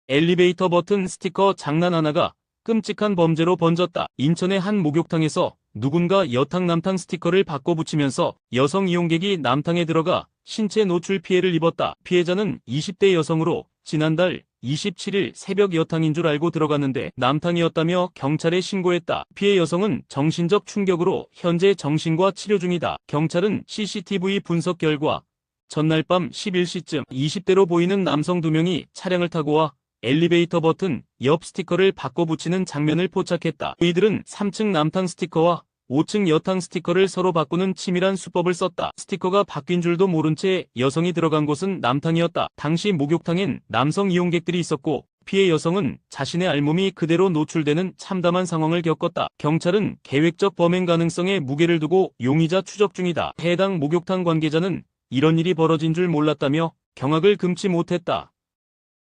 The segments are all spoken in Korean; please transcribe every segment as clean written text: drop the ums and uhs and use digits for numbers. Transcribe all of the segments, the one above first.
엘리베이터 버튼 스티커 장난 하나가 끔찍한 범죄로 번졌다. 인천의 한 목욕탕에서 누군가 여탕 남탕 스티커를 바꿔 붙이면서 여성 이용객이 남탕에 들어가 신체 노출 피해를 입었다. 피해자는 20대 여성으로 지난달 27일 새벽 여탕인 줄 알고 들어갔는데 남탕이었다며 경찰에 신고했다. 피해 여성은 정신적 충격으로 현재 정신과 치료 중이다. 경찰은 CCTV 분석 결과 전날 밤 11시쯤 20대로 보이는 남성 2명이 차량을 타고 와 엘리베이터 버튼 옆 스티커를 바꿔 붙이는 장면을 포착했다. 이들은 3층 남탕 스티커와 5층 여탕 스티커를 서로 바꾸는 치밀한 수법을 썼다. 스티커가 바뀐 줄도 모른 채 여성이 들어간 곳은 남탕이었다. 당시 목욕탕엔 남성 이용객들이 있었고 피해 여성은 자신의 알몸이 그대로 노출되는 참담한 상황을 겪었다. 경찰은 계획적 범행 가능성에 무게를 두고 용의자 추적 중이다. 해당 목욕탕 관계자는 이런 일이 벌어진 줄 몰랐다며 경악을 금치 못했다.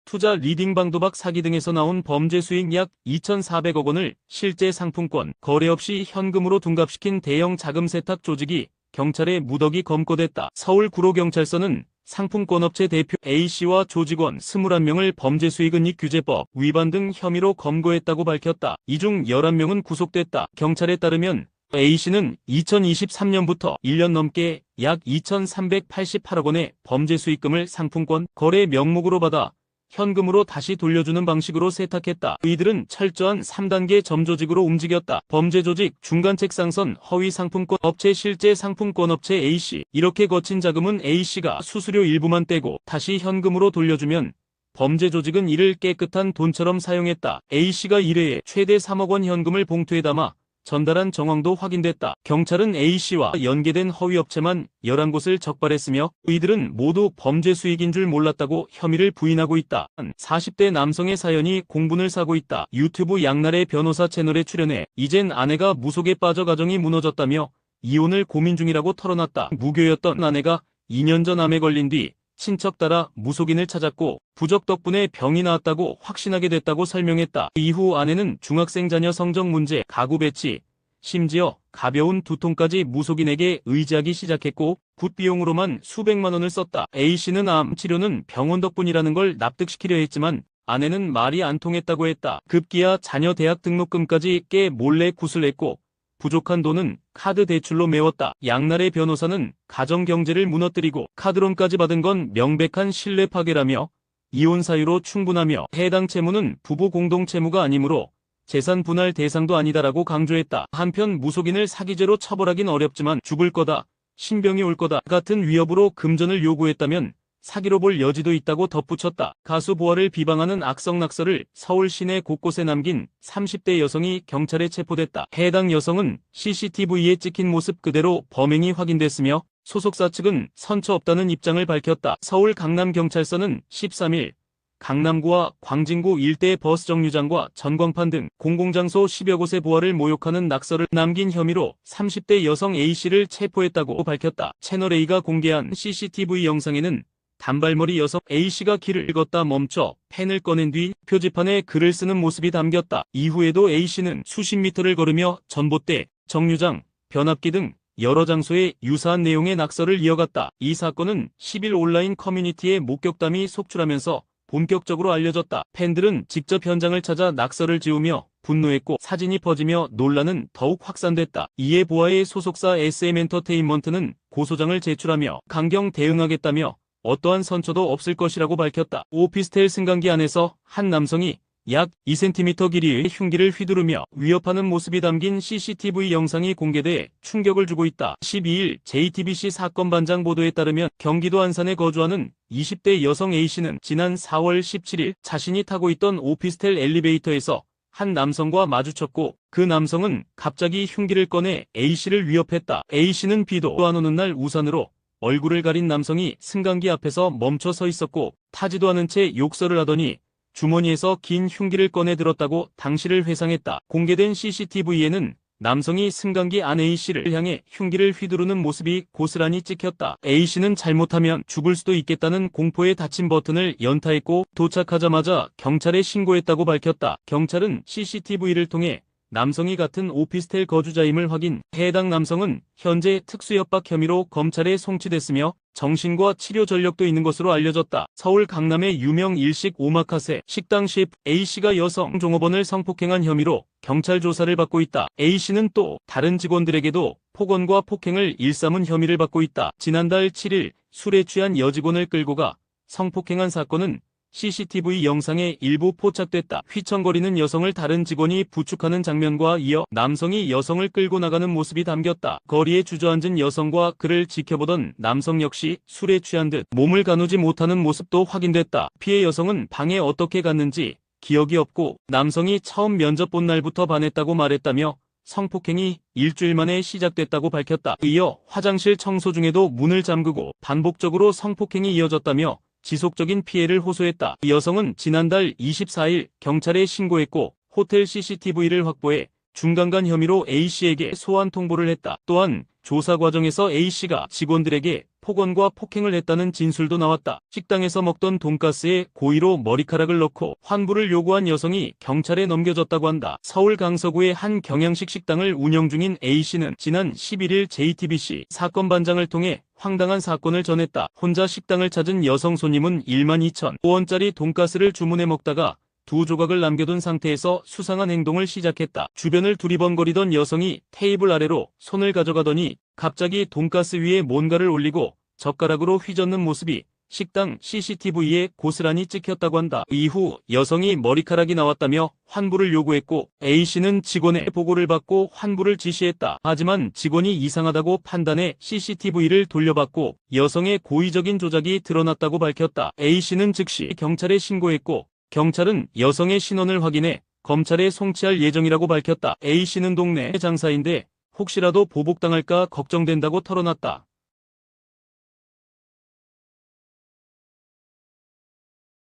투자 리딩 방도박 사기 등에서 나온 범죄 수익 약 2,400억 원을 실제 상품권 거래 없이 현금으로 둔갑시킨 대형 자금 세탁 조직이 경찰에 무더기 검거됐다. 서울구로경찰서는 상품권업체 대표 A씨와 조직원 21명을 범죄 수익은닉 규제법 위반 등 혐의로 검거했다고 밝혔다. 이 중 11명은 구속됐다. 경찰에 따르면 A씨는 2023년부터 1년 넘게 약 2,388억 원의 범죄 수익금을 상품권 거래 명목으로 받아 현금으로 다시 돌려주는 방식으로 세탁했다. 이들은 철저한 3단계 점조직으로 움직였다. 범죄 조직 중간 책상선 허위 상품권 업체 실제 상품권 업체 A씨. 이렇게 거친 자금은 A씨가 수수료 일부만 떼고 다시 현금으로 돌려주면 범죄 조직은 이를 깨끗한 돈처럼 사용했다. A씨가 1회에 최대 3억 원 현금을 봉투에 담아 전달한 정황도 확인됐다. 경찰은 A씨와 연계된 허위업체만 11곳을 적발했으며 이들은 모두 범죄 수익인 줄 몰랐다고 혐의를 부인하고 있다. 40대 남성의 사연이 공분을 사고 있다. 유튜브 양날의 변호사 채널에 출연해 이젠 아내가 무속에 빠져 가정이 무너졌다며 이혼을 고민 중이라고 털어놨다. 무교였던 아내가 2년 전 암에 걸린 뒤 친척 따라 무속인을 찾았고 부적 덕분에 병이 나았다고 확신하게 됐다고 설명했다. 이후 아내는 중학생 자녀 성적 문제, 가구 배치, 심지어 가벼운 두통까지 무속인에게 의지하기 시작했고 굿 비용으로만 수백만 원을 썼다. A씨는 암 치료는 병원 덕분이라는 걸 납득시키려 했지만 아내는 말이 안 통했다고 했다. 급기야 자녀 대학 등록금까지 깨 몰래 구슬했고 부족한 돈은 카드 대출로 메웠다. 양날의 변호사는 가정 경제를 무너뜨리고 카드론까지 받은 건 명백한 신뢰 파괴라며 이혼 사유로 충분하며 해당 채무는 부부 공동 채무가 아니므로 재산 분할 대상도 아니다라고 강조했다. 한편 무속인을 사기죄로 처벌하긴 어렵지만 죽을 거다, 신병이 올 거다 같은 위협으로 금전을 요구했다면 사기로 볼 여지도 있다고 덧붙였다. 가수 보아를 비방하는 악성 낙서를 서울 시내 곳곳에 남긴 30대 여성이 경찰에 체포됐다. 해당 여성은 CCTV에 찍힌 모습 그대로 범행이 확인됐으며 소속사 측은 선처 없다는 입장을 밝혔다. 서울 강남경찰서는 13일 강남구와 광진구 일대의 버스 정류장과 전광판 등 공공장소 10여 곳의 보아를 모욕하는 낙서를 남긴 혐의로 30대 여성 A씨를 체포했다고 밝혔다. 채널A가 공개한 CCTV 영상에는 단발머리 여성 A씨가 길을 걷다 멈춰 펜을 꺼낸 뒤 표지판에 글을 쓰는 모습이 담겼다. 이후에도 A씨는 수십 미터를 걸으며 전봇대, 정류장, 변압기 등 여러 장소에 유사한 내용의 낙서를 이어갔다. 이 사건은 10일 온라인 커뮤니티에 목격담이 속출하면서 본격적으로 알려졌다. 팬들은 직접 현장을 찾아 낙서를 지우며 분노했고 사진이 퍼지며 논란은 더욱 확산됐다. 이에 보아의 소속사 SM엔터테인먼트는 고소장을 제출하며 강경 대응하겠다며 어떠한 선처도 없을 것이라고 밝혔다. 오피스텔 승강기 안에서 한 남성이 약 2cm 길이의 흉기를 휘두르며 위협하는 모습이 담긴 CCTV 영상이 공개돼 충격을 주고 있다. 12일 JTBC 사건 반장 보도에 따르면 경기도 안산에 거주하는 20대 여성 A씨는 지난 4월 17일 자신이 타고 있던 오피스텔 엘리베이터에서 한 남성과 마주쳤고 그 남성은 갑자기 흉기를 꺼내 A씨를 위협했다. A씨는 비도 안 오는 날 우산으로 얼굴을 가린 남성이 승강기 앞에서 멈춰 서 있었고 타지도 않은 채 욕설을 하더니 주머니에서 긴 흉기를 꺼내 들었다고 당시를 회상했다. 공개된 CCTV에는 남성이 승강기 안 A씨를 향해 흉기를 휘두르는 모습이 고스란히 찍혔다. A씨는 잘못하면 죽을 수도 있겠다는 공포에 닫힌 버튼을 연타했고 도착하자마자 경찰에 신고했다고 밝혔다. 경찰은 CCTV를 통해 남성이 같은 오피스텔 거주자임을 확인. 해당 남성은 현재 특수협박 혐의로 검찰에 송치됐으며 정신과 치료 전력도 있는 것으로 알려졌다. 서울 강남의 유명 일식 오마카세 식당 셰프 A씨가 여성 종업원을 성폭행한 혐의로 경찰 조사를 받고 있다. A씨는 또 다른 직원들에게도 폭언과 폭행을 일삼은 혐의를 받고 있다. 지난달 7일 술에 취한 여직원을 끌고 가 성폭행한 사건은 CCTV 영상에 일부 포착됐다. 휘청거리는 여성을 다른 직원이 부축하는 장면과 이어 남성이 여성을 끌고 나가는 모습이 담겼다. 거리에 주저앉은 여성과 그를 지켜보던 남성 역시 술에 취한 듯 몸을 가누지 못하는 모습도 확인됐다. 피해 여성은 방에 어떻게 갔는지 기억이 없고 남성이 처음 면접 본 날부터 반했다고 말했다며 성폭행이 일주일 만에 시작됐다고 밝혔다. 이어 화장실 청소 중에도 문을 잠그고 반복적으로 성폭행이 이어졌다며 지속적인 피해를 호소했다. 이 여성은 지난달 24일 경찰에 신고했고 호텔 CCTV를 확보해 중간간 혐의로 A씨에게 소환 통보를 했다. 또한 조사 과정에서 A씨가 직원들에게 폭언과 폭행을 했다는 진술도 나왔다. 식당에서 먹던 돈가스에 고의로 머리카락을 넣고 환불을 요구한 여성이 경찰에 넘겨졌다고 한다. 서울 강서구의 한 경양식 식당을 운영 중인 A씨는 지난 11일 JTBC 사건 반장을 통해 황당한 사건을 전했다. 혼자 식당을 찾은 여성 손님은 12,000원짜리 돈가스를 주문해 먹다가 두 조각을 남겨둔 상태에서 수상한 행동을 시작했다. 주변을 두리번거리던 여성이 테이블 아래로 손을 가져가더니 갑자기 돈가스 위에 뭔가를 올리고 젓가락으로 휘젓는 모습이 식당 CCTV에 고스란히 찍혔다고 한다. 이후 여성이 머리카락이 나왔다며 환불을 요구했고 A씨는 직원의 보고를 받고 환불을 지시했다. 하지만 직원이 이상하다고 판단해 CCTV를 돌려받고 여성의 고의적인 조작이 드러났다고 밝혔다. A씨는 즉시 경찰에 신고했고 경찰은 여성의 신원을 확인해 검찰에 송치할 예정이라고 밝혔다. A씨는 동네 장사인데 혹시라도 보복당할까 걱정된다고 털어놨다.